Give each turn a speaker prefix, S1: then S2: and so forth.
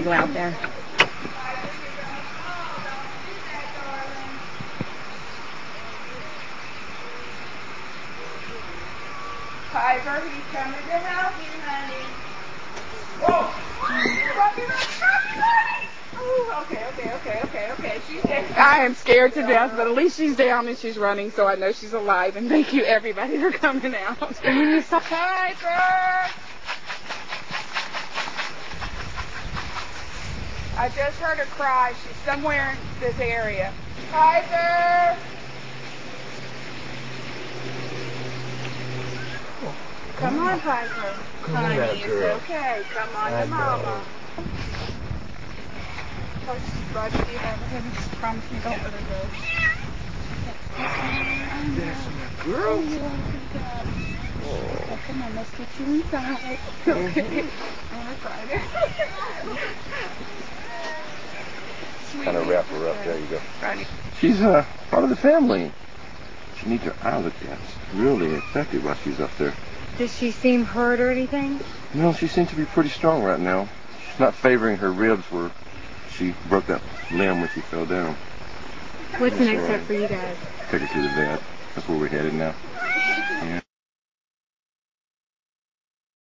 S1: to go out there.
S2: Piper, he's coming to help you, honey. Whoa! Oh, okay. She's down. I am scared to death, but at least she's down and she's running, so I know she's alive. And thank you, everybody, for coming out. Piper! I just heard her cry. She's somewhere in this area. Piper! Come on, Piper. Honey, it's okay. Come on to Mama. Oh, she's right to you. I promise me don't let her go. Girl. Oh, come on, let's get you inside. Okay. I'm gonna cry there.
S3: Kind of wrap her up. There you go.
S2: Right.
S3: She's part of the family. She needs her eye looked at. It's really affected while she's up there.
S1: Does she seem hurt or anything?
S3: No, she seems to be pretty strong right now. She's not favoring her ribs where she broke that limb when she fell down.
S1: What's the next step for you guys?
S3: Take her to the vet. That's where we're headed now. Yeah.